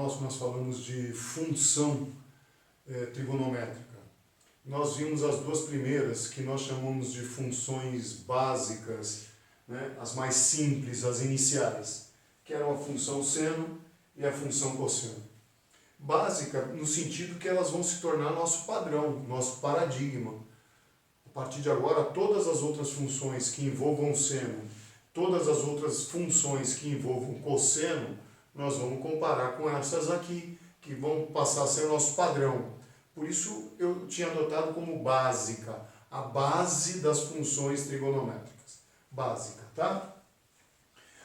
nosso nós falamos de função trigonométrica. Nós vimos as duas primeiras, que nós chamamos de funções básicas, né? As mais simples, as iniciais, que eram a função seno e a função cosseno. Básica no sentido que elas vão se tornar nosso padrão, nosso paradigma. A partir de agora, todas as outras funções que envolvam seno, todas as outras funções que envolvam cosseno, nós vamos comparar com essas aqui, que vão passar a ser o nosso padrão. Por isso eu tinha adotado como básica, a base das funções trigonométricas. Básica, tá?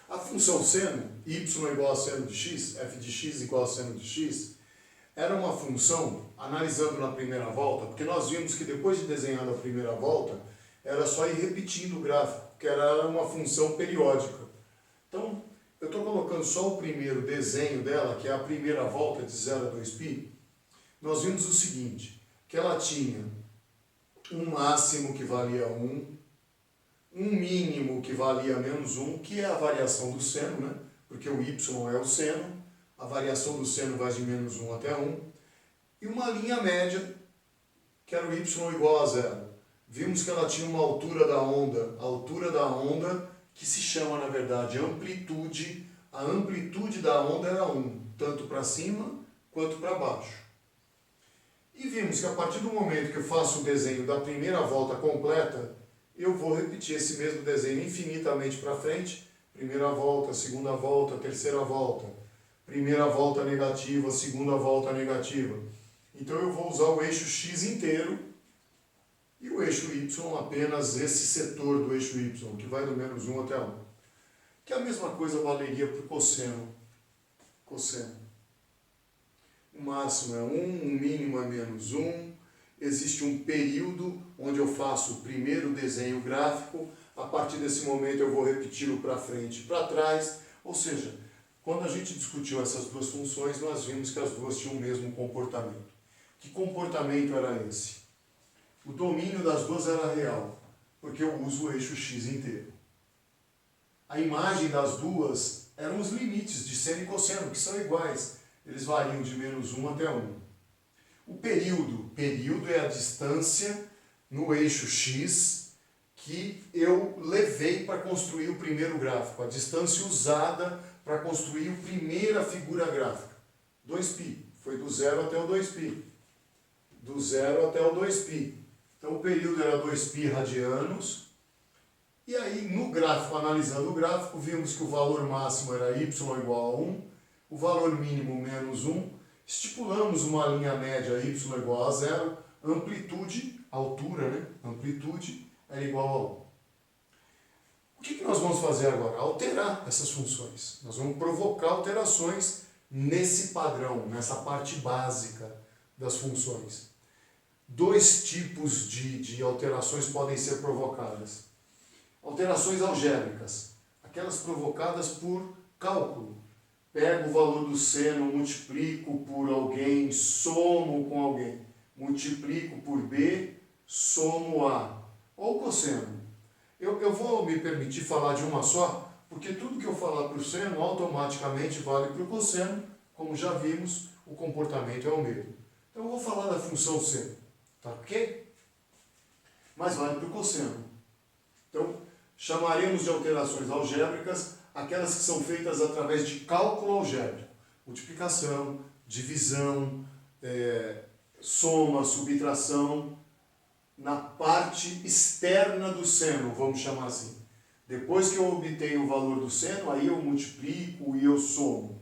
A função seno, y igual a seno de x, f de x igual a seno de x, era uma função, analisando na primeira volta, porque nós vimos que depois de desenhar a primeira volta, era só ir repetindo o gráfico, que era uma função periódica. Então, eu estou colocando só o primeiro desenho dela, que é a primeira volta de 0 a 2π. Nós vimos o seguinte, que ela tinha um máximo que valia 1, um mínimo que valia menos 1, que é a variação do seno, né? Porque o y é o seno, a variação do seno vai de menos 1 até 1, e uma linha média, que era o y igual a 0. Vimos que ela tinha uma altura da onda, que se chama, na verdade, amplitude. A amplitude da onda era 1, tanto para cima quanto para baixo. E vimos que a partir do momento que eu faço o desenho da primeira volta completa, eu vou repetir esse mesmo desenho infinitamente para frente. Primeira volta, segunda volta, terceira volta. Primeira volta negativa, segunda volta negativa. Então eu vou usar o eixo x inteiro e o eixo y apenas esse setor do eixo y, que vai do menos 1 até 1. Que a mesma coisa valeria para o cosseno. O máximo é 1, o mínimo é menos 1. Existe um período onde eu faço o primeiro desenho gráfico. A partir desse momento eu vou repeti-lo para frente e para trás. Ou seja, quando a gente discutiu essas duas funções, nós vimos que as duas tinham o mesmo comportamento. Que comportamento era esse? O domínio das duas era real, porque eu uso o eixo x inteiro. A imagem das duas eram os limites de seno e cosseno, que são iguais. Eles variam de menos 1 até 1. O período é a distância no eixo x que eu levei para construir o primeiro gráfico, a distância usada para construir a primeira figura gráfica. 2π, foi do 0 até o 2π. Do 0 até o 2π. Então o período era 2π radianos. E aí no gráfico, analisando o gráfico, vimos que o valor máximo era y igual a 1, o valor mínimo menos 1, estipulamos uma linha média y igual a 0, amplitude, altura, né? Amplitude era igual a 1. O que nós vamos fazer agora? Alterar essas funções. Nós vamos provocar alterações nesse padrão, nessa parte básica das funções. Dois tipos de alterações podem ser provocadas. Alterações algébricas, aquelas provocadas por cálculo. Pego o valor do seno, multiplico por alguém, somo com alguém. Multiplico por B, somo A. Ou cosseno. Eu vou me permitir falar de uma só, porque tudo que eu falar para o seno automaticamente vale para o cosseno. Como já vimos, o comportamento é o mesmo. Então eu vou falar da função seno. Tá ok? Mas vale para o cosseno. Então, chamaremos de alterações algébricas aquelas que são feitas através de cálculo algébrico. Multiplicação, divisão, soma, subtração, na parte externa do seno, vamos chamar assim. Depois que eu obtenho o valor do seno, aí eu multiplico e eu somo.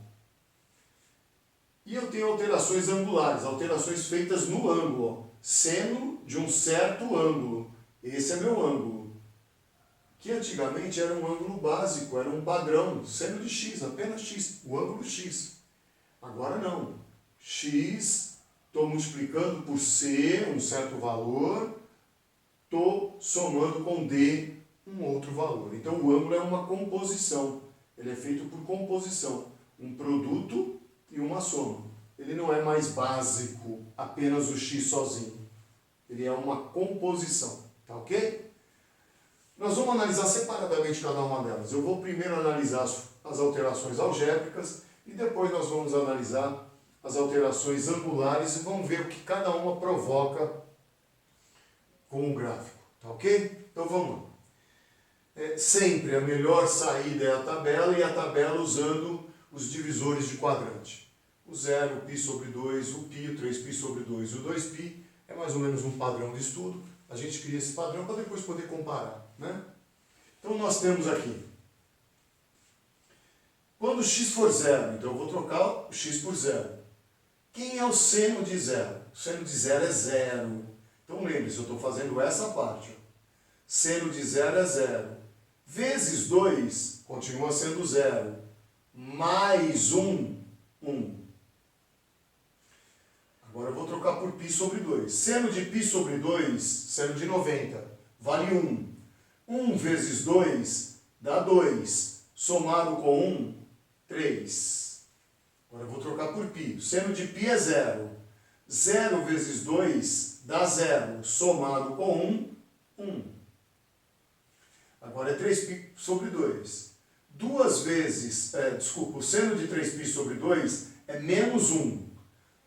E eu tenho alterações angulares, alterações feitas no ângulo. Seno de um certo ângulo. Esse é meu ângulo. Que antigamente era um ângulo básico, era um padrão, seno de x, apenas x, o ângulo x. Agora não. X, estou multiplicando por c, um certo valor, estou somando com d, um outro valor. Então o ângulo é uma composição, ele é feito por composição, um produto e uma soma. Ele não é mais básico, apenas o x sozinho. Ele é uma composição, tá ok? Nós vamos analisar separadamente cada uma delas. Eu vou primeiro analisar as alterações algébricas e depois nós vamos analisar as alterações angulares e vamos ver o que cada uma provoca com o gráfico, tá ok? Então vamos lá. Sempre a melhor saída é a tabela e a tabela usando os divisores de quadrante. O 0, o π sobre 2, o π, o 3π sobre 2 e o 2π é mais ou menos um padrão de estudo. A gente cria esse padrão para depois poder comparar, né? Então nós temos aqui, quando x for zero, então eu vou trocar o x por zero. Quem é o seno de zero? O seno de zero é zero. Então lembre-se, eu estou fazendo essa parte. Seno de zero é zero. Vezes 2 continua sendo zero. Mais 1, 1. Agora eu vou trocar por π sobre 2. Seno de π sobre 2, seno de 90, vale 1. 1 vezes 2 dá 2. Somado com 1, 3. Agora eu vou trocar por π. O seno de π é 0. 0 vezes 2 dá 0. Somado com 1, 1. Agora é 3π sobre 2. O seno de 3π sobre 2 é menos 1.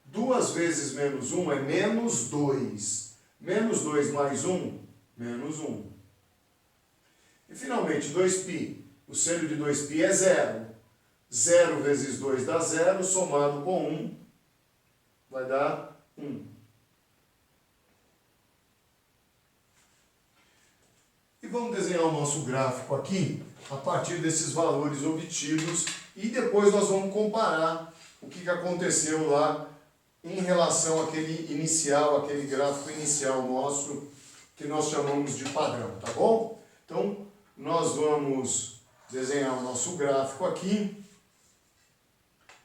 2 vezes menos 1 é menos 2. Menos 2 mais 1, menos 1. E finalmente, 2π. O seno de 2π é 0. 0 vezes 2 dá 0, somado com 1 vai dar 1. E vamos desenhar o nosso gráfico aqui a partir desses valores obtidos e depois nós vamos comparar o que aconteceu lá em relação àquele inicial, aquele gráfico inicial nosso que nós chamamos de padrão, tá bom? Então, nós vamos desenhar o nosso gráfico aqui.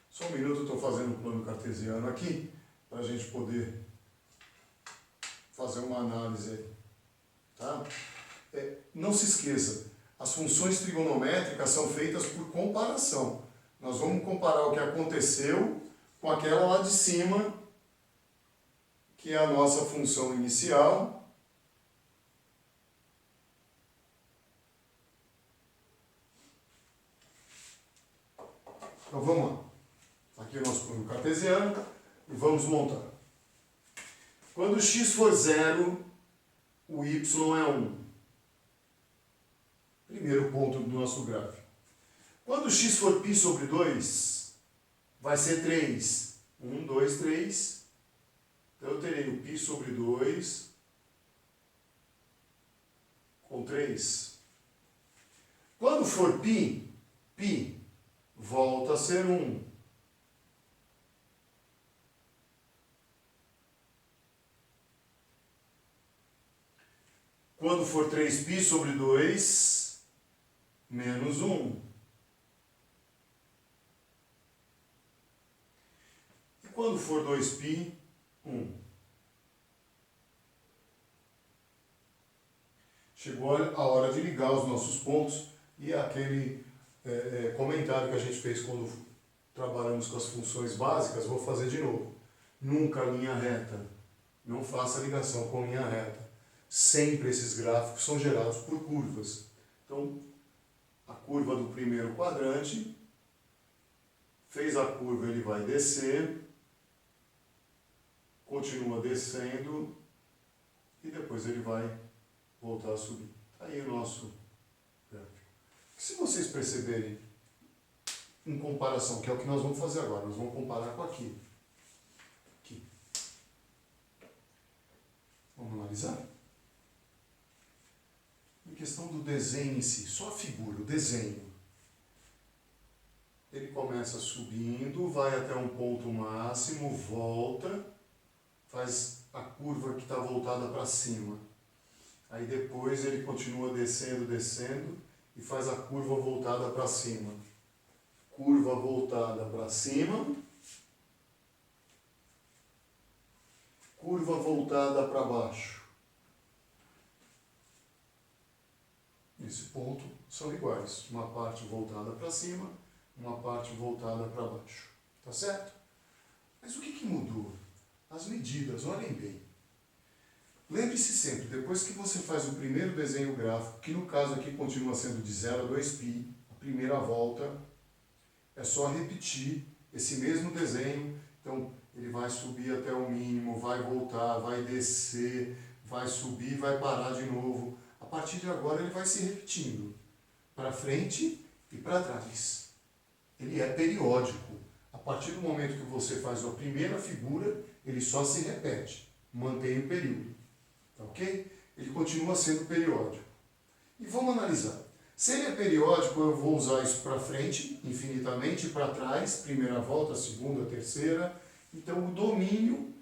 Só um minuto, eu estou fazendo o plano cartesiano aqui para a gente poder fazer uma análise aí, tá? Não se esqueça, as funções trigonométricas são feitas por comparação. Nós vamos comparar o que aconteceu com aquela lá de cima, que é a nossa função inicial. Então vamos lá. Aqui é o nosso plano cartesiano e vamos montar. Quando x for 0, o y é 1. Primeiro ponto do nosso gráfico. Quando x for π sobre 2, vai ser 3. 1, 2, 3. Então eu terei o π sobre 2 com 3. Quando for π, π volta a ser 1. Quando for 3π sobre 2, menos 1. E quando for 2π, 1. Chegou a hora de ligar os nossos pontos e aquele comentário que a gente fez quando trabalhamos com as funções básicas, vou fazer de novo. Nunca linha reta. Não faça ligação com linha reta. Sempre esses gráficos são gerados por curvas. Então, a curva do primeiro quadrante, fez a curva, ele vai descer, continua descendo e depois ele vai voltar a subir. Aí o nosso gráfico. Se vocês perceberem, em comparação, que é o que nós vamos fazer agora, nós vamos comparar com aqui. Aqui. Vamos analisar? Em questão do desenho em si, só a figura, o desenho. Ele começa subindo, vai até um ponto máximo, volta, faz a curva que está voltada para cima. Aí depois ele continua descendo, descendo e faz a curva voltada para cima. Curva voltada para cima. Curva voltada para baixo. Esse ponto são iguais. Uma parte voltada para cima, uma parte voltada para baixo. Tá certo? Mas o que mudou? As medidas, olhem bem. Lembre-se sempre, depois que você faz o primeiro desenho gráfico, que no caso aqui continua sendo de 0 a 2π, a primeira volta, é só repetir esse mesmo desenho. Então, ele vai subir até o mínimo, vai voltar, vai descer, vai subir, vai parar de novo. A partir de agora, ele vai se repetindo, para frente e para trás. Ele é periódico. A partir do momento que você faz a primeira figura, ele só se repete, mantém o período. Tá ok? Ele continua sendo periódico. E vamos analisar. Se ele é periódico, eu vou usar isso para frente, infinitamente, para trás, primeira volta, segunda, terceira. Então, o domínio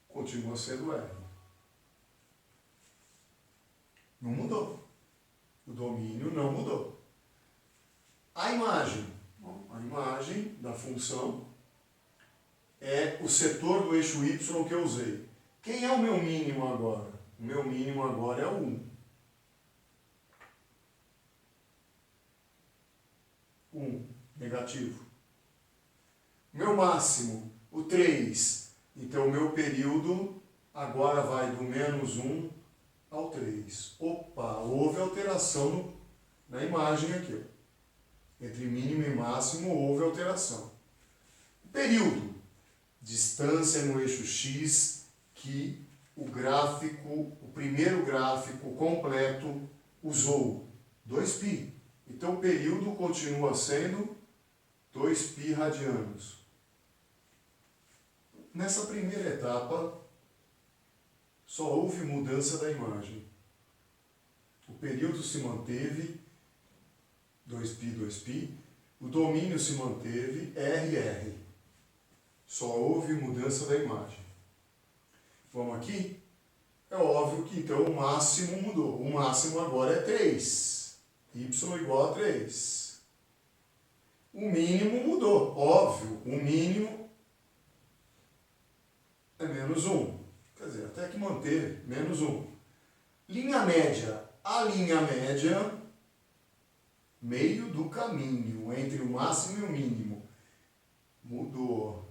continua sendo R. Não mudou. O domínio não mudou. A imagem. Bom, a imagem da função é o setor do eixo Y que eu usei. Quem é o meu mínimo agora? O meu mínimo agora é o 1. 1, negativo. Meu máximo, o 3. Então, o meu período agora vai do menos 1 ao 3. Opa, houve alteração na imagem aqui. Entre mínimo e máximo houve alteração. Período, distância no eixo X que o primeiro gráfico completo usou 2π. Então, o período continua sendo 2π radianos. Nessa primeira etapa, só houve mudança da imagem. O período se manteve, 2π, 2π. O domínio se manteve, RR. Só houve mudança da imagem. Vamos aqui? É óbvio que então o máximo mudou. O máximo agora é 3. Y igual a 3. O mínimo mudou. Óbvio, o mínimo é menos 1. Quer dizer, até que manteve, menos 1. Linha média. A linha média, meio do caminho entre o máximo e o mínimo. Mudou.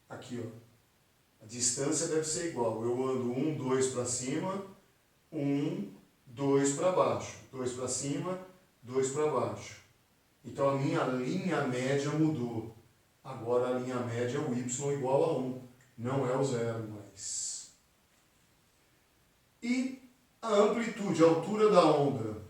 Aqui, ó. A distância deve ser igual. Eu ando 1, 2 para cima, 1, 2 para baixo. 2 para cima, 2 para baixo. Então, a minha linha média mudou. Agora, a linha média é o y igual a 1. Não é o zero mais. E a amplitude, a altura da onda.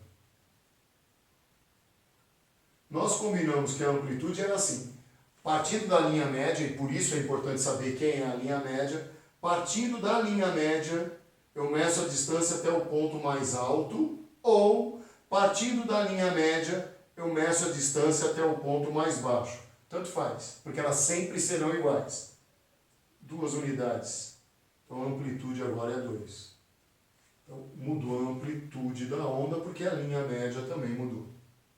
Nós combinamos que a amplitude era assim. Partindo da linha média, e por isso é importante saber quem é a linha média, partindo da linha média, eu meço a distância até o ponto mais alto, ou, partindo da linha média, eu meço a distância até o ponto mais baixo. Tanto faz, porque elas sempre serão iguais. 2 unidades. Então, a amplitude agora é 2. Então, mudou a amplitude da onda, porque a linha média também mudou.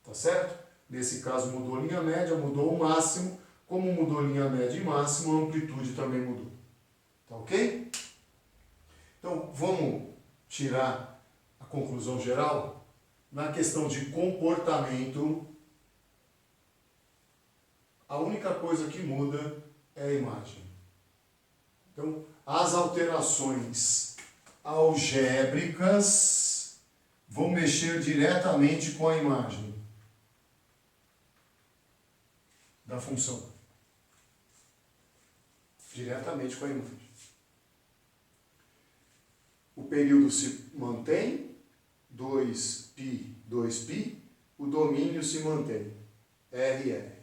Tá certo? Nesse caso, mudou a linha média, mudou o máximo. Como mudou linha média e máximo, a amplitude também mudou. Tá ok? Então, vamos tirar a conclusão geral? Na questão de comportamento, a única coisa que muda é a imagem. Então, as alterações algébricas vão mexer diretamente com a imagem da função. Diretamente com a imagem. O período se mantém, 2π, 2π. O domínio se mantém, RR.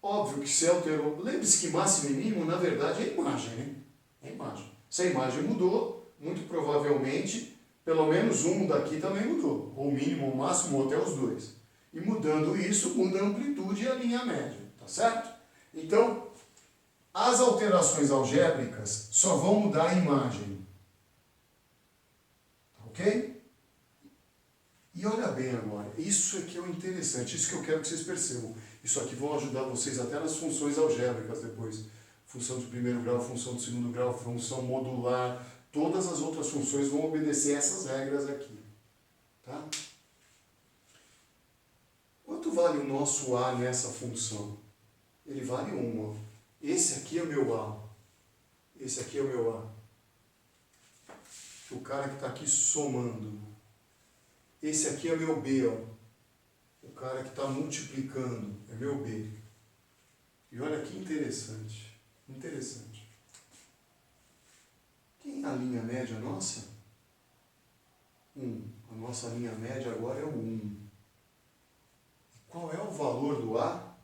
Óbvio que se alterou. Lembre-se que máximo e mínimo, na verdade, é a imagem, né? É a imagem. Se a imagem mudou, muito provavelmente, pelo menos um daqui também mudou. Ou o mínimo, ou o máximo, ou até os dois. E mudando isso, muda a amplitude e a linha média. Tá certo? Então, as alterações algébricas só vão mudar a imagem. Ok? E olha bem agora, isso aqui é o interessante, isso que eu quero que vocês percebam. Isso aqui vai ajudar vocês até nas funções algébricas depois. Função de primeiro grau, função de segundo grau, função modular. Todas as outras funções vão obedecer essas regras aqui. Tá? Quanto vale o nosso A nessa função? Ele vale 1. Ó. Esse aqui é o meu A. Esse aqui é o meu A. O cara que está aqui somando. Esse aqui é meu B. Ó. O cara que está multiplicando é meu B. E olha que interessante. Interessante. Quem é a linha média nossa? 1. A nossa linha média agora é o 1. Qual é o valor do A?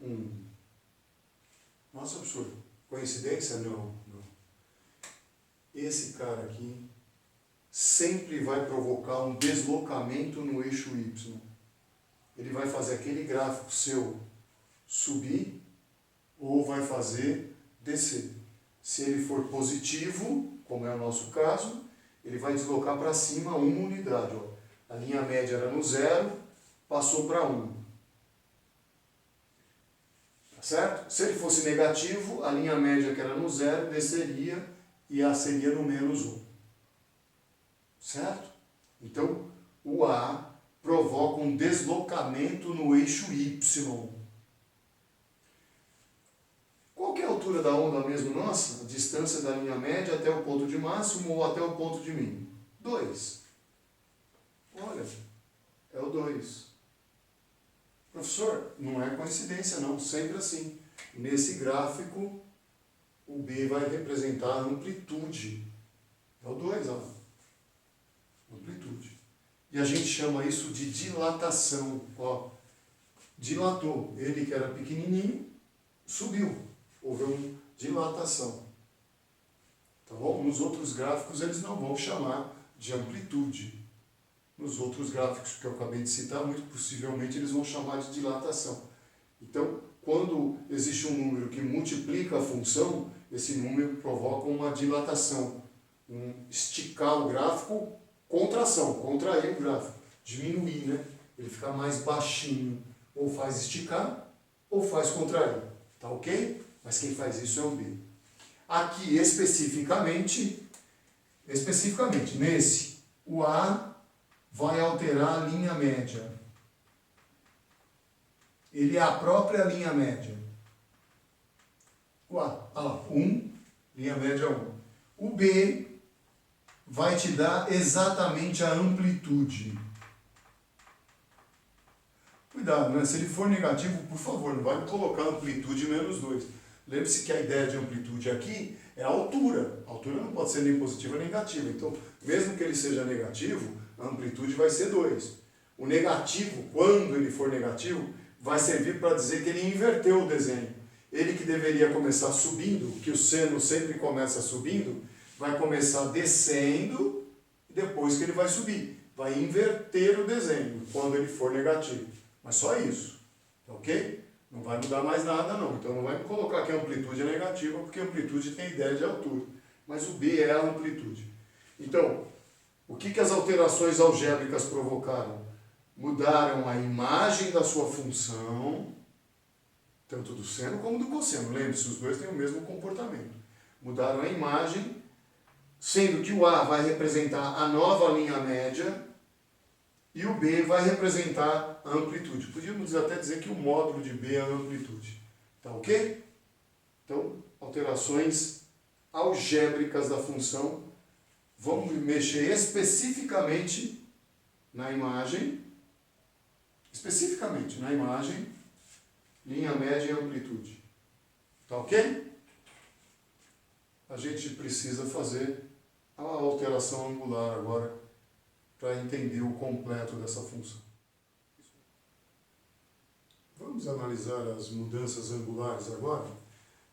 1. Nossa, professor, coincidência? Não. Esse cara aqui sempre vai provocar um deslocamento no eixo Y. Ele vai fazer aquele gráfico seu subir ou vai fazer descer. Se ele for positivo, como é o nosso caso, ele vai deslocar para cima uma unidade. Ó. A linha média era no 0, passou para 1. Tá certo? Se ele fosse negativo, a linha média que era no 0 desceria e a seria no menos 1. Certo? Então, o A provoca um deslocamento no eixo Y. Qual que é a altura da onda mesmo nossa? A distância da linha média até o ponto de máximo ou até o ponto de mínimo? 2. Olha, é o 2. Professor, não é coincidência não, sempre assim. Nesse gráfico, o B vai representar a amplitude. É o 2, ó. Amplitude. E a gente chama isso de dilatação. Ó, dilatou. Ele que era pequenininho, subiu. Houve uma dilatação. Tá bom? Nos outros gráficos eles não vão chamar de amplitude. Nos outros gráficos que eu acabei de citar, muito possivelmente eles vão chamar de dilatação. Então, quando existe um número que multiplica a função, esse número provoca uma dilatação. Esticar o gráfico, contração, contrair o gráfico, diminuir, né? Ele fica mais baixinho. Ou faz esticar, ou faz contrair. Tá ok? Mas quem faz isso é o B. Aqui, especificamente, nesse, o A vai alterar a linha média. Ele é a própria linha média. O A, olha lá, 1, linha média 1. O B vai te dar exatamente a amplitude. Cuidado, né? Se ele for negativo, por favor, não vai colocar amplitude menos 2. Lembre-se que a ideia de amplitude aqui é a altura. A altura não pode ser nem positiva nem negativa. Então, mesmo que ele seja negativo, a amplitude vai ser 2. O negativo, quando ele for negativo, vai servir para dizer que ele inverteu o desenho. Ele que deveria começar subindo, que o seno sempre começa subindo, vai começar descendo, e depois que ele vai subir. Vai inverter o desenho, quando ele for negativo. Mas só isso, ok? Não vai mudar mais nada não. Então não vai me colocar que a amplitude é negativa, porque a amplitude tem ideia de altura. Mas o B é a amplitude. Então, o que as alterações algébricas provocaram? Mudaram a imagem da sua função, tanto do seno como do cosseno. Lembre-se, os dois têm o mesmo comportamento. Mudaram a imagem, sendo que o A vai representar a nova linha média e o B vai representar a amplitude. Podíamos até dizer que o módulo de B é a amplitude. Tá ok? Então, alterações algébricas da função. Vamos mexer especificamente na imagem. Especificamente na imagem, linha média e amplitude. Tá ok? A gente precisa fazer a alteração angular agora para entender o completo dessa função. Vamos analisar as mudanças angulares agora.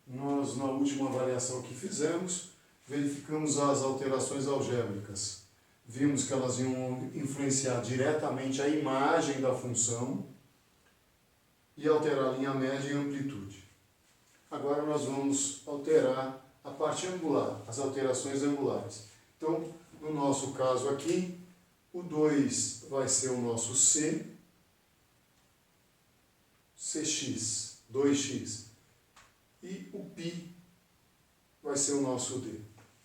Nós, na última avaliação que fizemos, verificamos as alterações algébricas. Vimos que elas iam influenciar diretamente a imagem da função e alterar a linha média e amplitude. Agora nós vamos alterar a parte angular, as alterações angulares. Então, no nosso caso aqui, o 2 vai ser o nosso C, CX, 2x. E o π vai ser o nosso D.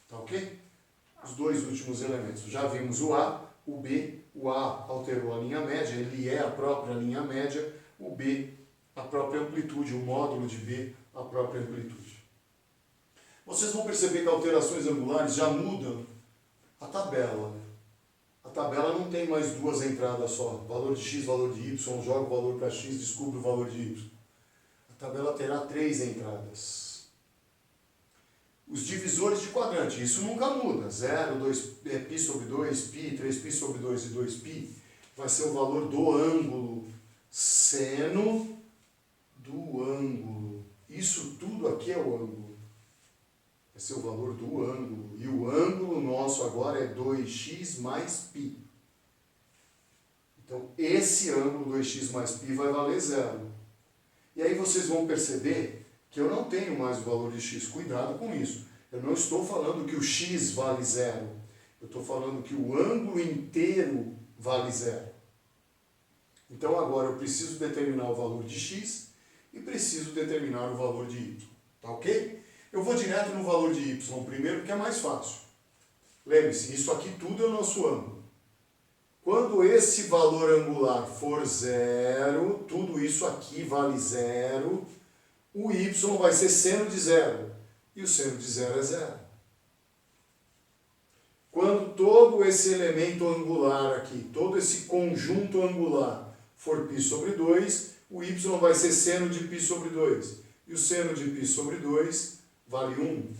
Tá ok? Os dois últimos elementos. Já vimos o A, o B. O A alterou a linha média, ele é a própria linha média. O B, a própria amplitude, o módulo de B, a própria amplitude. Vocês vão perceber que alterações angulares já mudam a tabela. A tabela não tem mais duas entradas só. Valor de x, valor de y, jogo o valor para x, descubro o valor de y. A A tabela terá 3 entradas. Os divisores de quadrante, isso nunca muda. 0, 2, π sobre 2, π, 3π sobre 2 e 2π. Vai ser o valor do ângulo seno do ângulo. Isso tudo aqui é o ângulo. Vai ser o valor do ângulo. E o ângulo nosso agora é 2x mais π. Então, esse ângulo 2x mais π vai valer 0. E aí vocês vão perceber que eu não tenho mais o valor de x. Cuidado com isso. Eu não estou falando que o x vale 0. Eu estou falando que o ângulo inteiro vale 0. Então, agora eu preciso determinar o valor de x e preciso determinar o valor de y. Tá ok? Eu vou direto no valor de y primeiro, porque é mais fácil. Lembre-se, isso aqui tudo é o nosso ângulo. Quando esse valor angular for 0, tudo isso aqui vale 0, o y vai ser seno de 0. E o seno de 0 é 0. Quando todo esse elemento angular aqui, todo esse conjunto angular for π sobre 2, o y vai ser seno de π sobre 2. E o seno de π sobre 2 vale 1.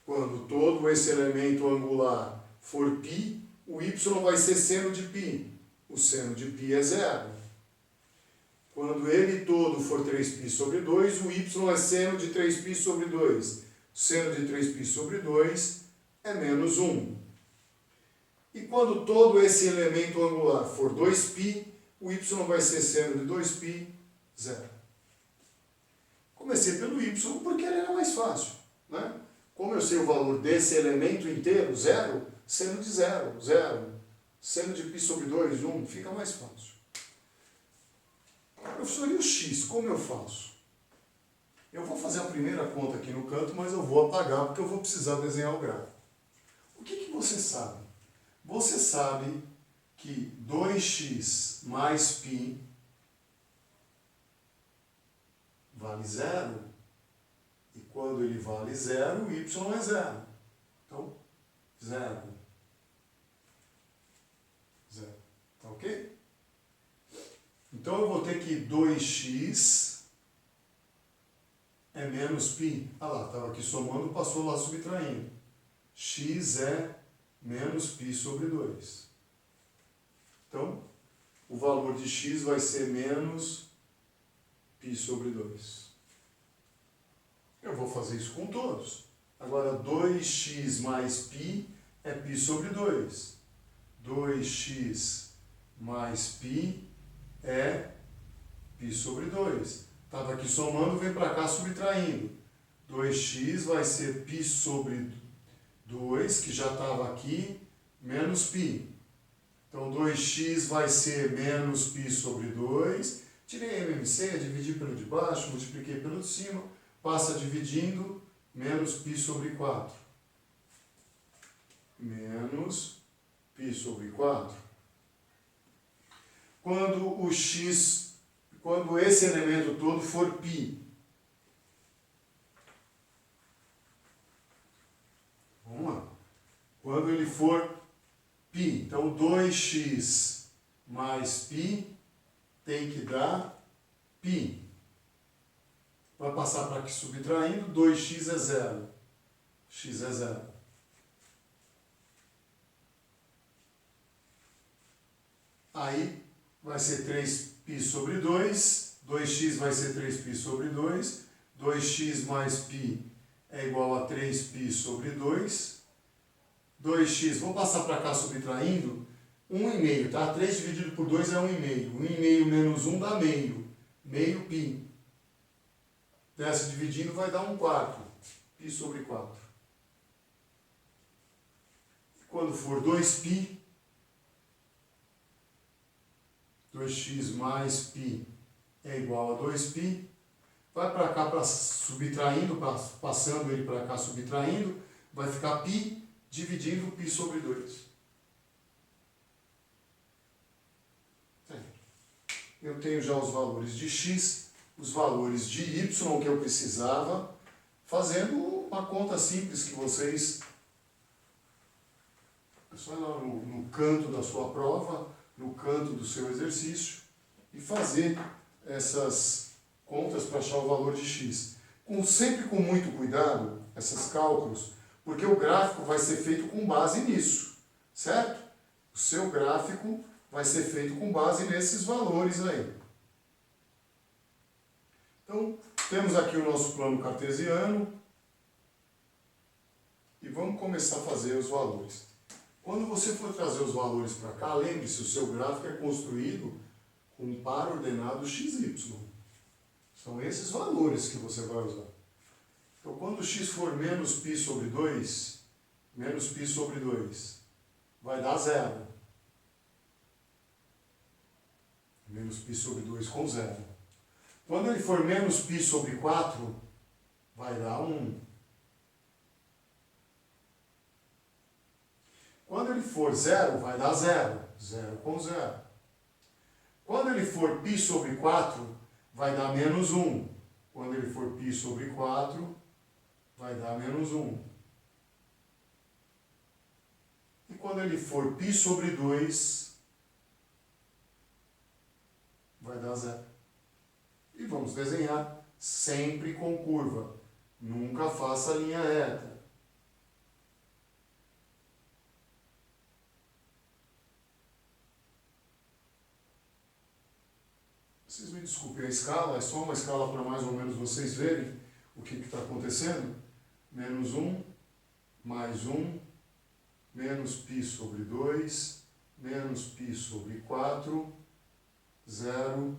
Quando todo esse elemento angular for π, o y vai ser seno de π. O seno de π é 0. Quando ele todo for 3π sobre 2, o y é seno de 3π sobre 2. O seno de 3π sobre 2 é menos 1. E quando todo esse elemento angular for 2π, o y vai ser seno de 2π, 0. Comecei pelo y porque ele era mais fácil, né? Como eu sei o valor desse elemento inteiro, 0, seno de 0, 0. Seno de π sobre 2, 1, fica mais fácil. Professor, e o x, como eu faço? Eu vou fazer a primeira conta aqui no canto, mas eu vou apagar porque eu vou precisar desenhar o gráfico. O que você sabe? Você sabe que 2x mais π vale 0. E quando ele vale 0, o y é 0. Então, 0. 0. Tá ok? Então eu vou ter que 2x é menos π. Ah lá, estava aqui somando, passou lá subtraindo. X é menos π sobre 2. Então, o valor de x vai ser menos π sobre 2. Eu vou fazer isso com todos. Agora, 2x mais π é π sobre 2. 2x mais π é π sobre 2. Estava aqui somando, vem para cá subtraindo. 2x vai ser π sobre 2, que já estava aqui, menos π. Então, 2x vai ser menos π sobre 2. Tirei MMC, dividi pelo de baixo, multipliquei pelo de cima, passa dividindo, menos π sobre 4. Menos π sobre 4. Quando esse elemento todo for π. Vamos lá. Quando ele for π, então 2x mais π tem que dar π. Vai passar para aqui subtraindo, 2x é 0. X é 0. Aí vai ser 3π sobre 2, 2x vai ser 3π sobre 2, 2x mais π é igual a 3π sobre 2, 2x, vou passar para cá subtraindo, 1,5, tá? 3 dividido por 2 é 1,5, 1,5 menos 1 dá meio, meio π. Desce dividindo vai dar 1/4, π sobre 4. Quando for 2π, 2x mais π é igual a 2π, vai para cá subtraindo, passando ele para cá subtraindo, vai ficar π dividindo π sobre 2. Eu tenho já os valores de x, os valores de y que eu precisava, fazendo uma conta simples que vocês, é só ir lá no canto da sua prova, no canto do seu exercício, e fazer essas contas para achar o valor de x. Sempre com muito cuidado, esses cálculos, porque o gráfico vai ser feito com base nisso, certo? O seu gráfico vai ser feito com base nesses valores aí. Então, temos aqui o nosso plano cartesiano e vamos começar a fazer os valores. Quando você for trazer os valores para cá, lembre-se, o seu gráfico é construído com um par ordenado XY. São esses valores que você vai usar. Então, quando x for menos π sobre 2, menos π sobre 2, vai dar 0. Menos π sobre 2 com 0. Quando ele for menos π sobre 4, vai dar 1. Quando ele for 0, vai dar 0. 0 com 0. Quando ele for π sobre 4, vai dar menos 1. Quando ele for π sobre 4, vai dar menos 1. E quando ele for π sobre 2, vai dar 0. E vamos desenhar sempre com curva. Nunca faça linha reta. Vocês me desculpem a escala, é só uma escala para mais ou menos vocês verem o que está acontecendo. Menos 1, mais 1, menos π sobre 2, menos π sobre 4, 0,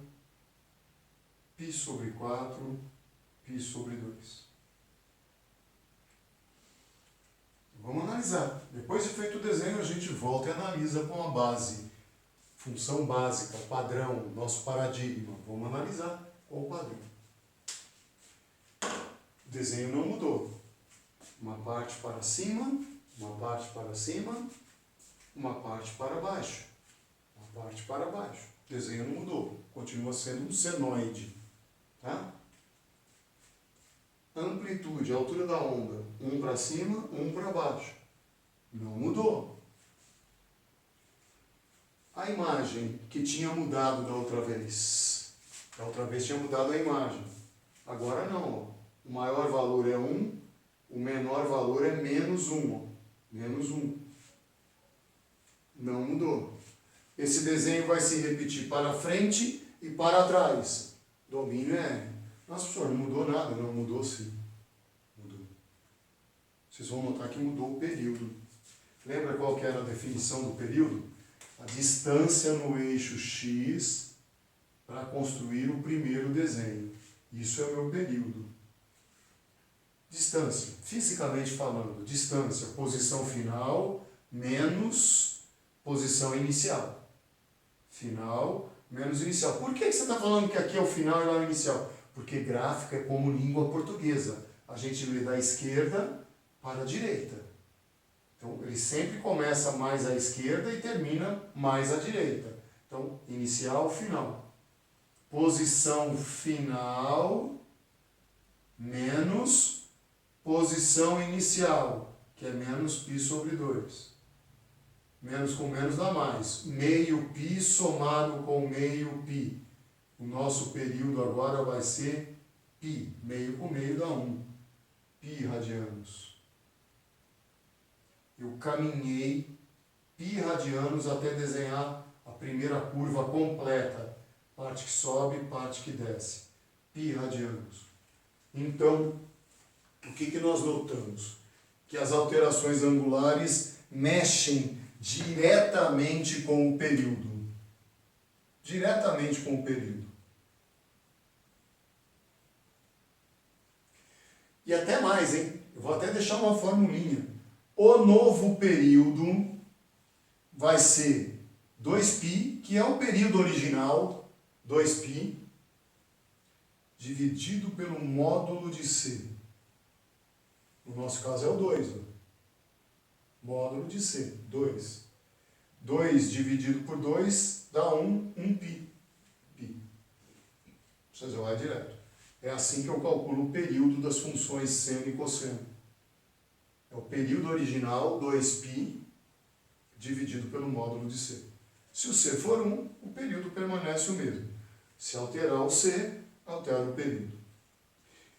π sobre 4, π sobre 2. Vamos analisar. Depois de feito o desenho, a gente volta e analisa com a base. Função básica, padrão, nosso paradigma. Vamos analisar com o padrão. O desenho não mudou. Uma parte para cima, uma parte para cima, uma parte para baixo. Uma parte para baixo. O desenho não mudou. Continua sendo um senoide. Tá? Amplitude, altura da onda. Um para cima, um para baixo. Não mudou. A imagem que tinha mudado da outra vez. Da outra vez tinha mudado a imagem. Agora não. O maior valor é 1, o menor valor é menos 1. Menos 1. Não mudou. Esse desenho vai se repetir para frente e para trás. Domínio é... Nossa, professor, não mudou nada. Não, mudou sim. Mudou. Vocês vão notar que mudou o período. Lembra qual que era a definição do período? A distância no eixo X para construir o primeiro desenho. Isso é o meu período. Distância, fisicamente falando, distância, posição final menos posição inicial. Final menos inicial. Por que você está falando que aqui é o final e lá é o inicial? Porque gráfico é como língua portuguesa. A gente lê da esquerda para a direita. Então, ele sempre começa mais à esquerda e termina mais à direita. Então, inicial, final. Posição final menos posição inicial, que é menos π sobre 2. Menos com menos dá mais. Meio π somado com meio π. O nosso período agora vai ser π. Meio com meio dá 1. π radianos. Eu caminhei π radianos até desenhar a primeira curva completa. Parte que sobe, parte que desce. π radianos. Então, o que nós notamos? Que as alterações angulares mexem diretamente com o período. Diretamente com o período. E até mais, hein? Eu vou até deixar uma formulinha. O novo período vai ser 2π, que é o período original, 2π, dividido pelo módulo de C. No nosso caso é o 2. Ó. Módulo de C, 2. 2 dividido por 2 dá 1π. Você já vai direto. É assim que eu calculo o período das funções seno e cosseno. É o período original, 2π, dividido pelo módulo de C. Se o C for 1, o período permanece o mesmo. Se alterar o C, altero o período.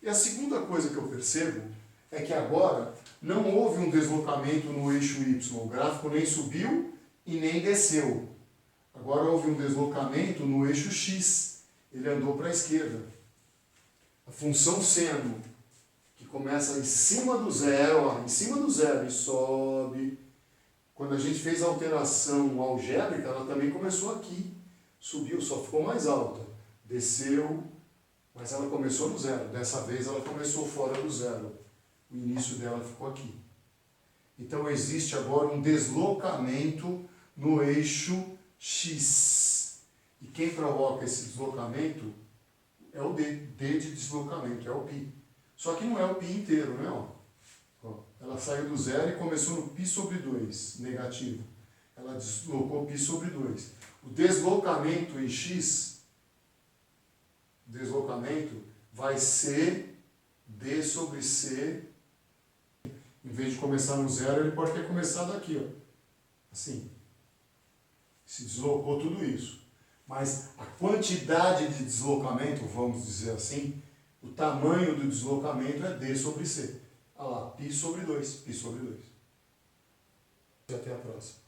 E a segunda coisa que eu percebo é que agora não houve um deslocamento no eixo Y. O gráfico nem subiu e nem desceu. Agora houve um deslocamento no eixo X. Ele andou para a esquerda. A função seno, que começa em cima do zero, ó, em cima do zero e sobe. Quando a gente fez a alteração algébrica, ela também começou aqui. Subiu, só ficou mais alta. Desceu, mas ela começou no zero. Dessa vez ela começou fora do zero. O início dela ficou aqui. Então existe agora um deslocamento no eixo X. E quem provoca esse deslocamento é o D. D de deslocamento, é o π. Só que não é o π inteiro, né? Ó, ela saiu do zero e começou no π sobre 2, negativo. Ela deslocou π sobre 2. O deslocamento em X, deslocamento, vai ser D sobre C. Em vez de começar no zero, ele pode ter começado aqui, ó. Assim. Se deslocou tudo isso. Mas a quantidade de deslocamento, vamos dizer assim, o tamanho do deslocamento é D sobre C. Olha lá, π sobre 2, π sobre 2. E até a próxima.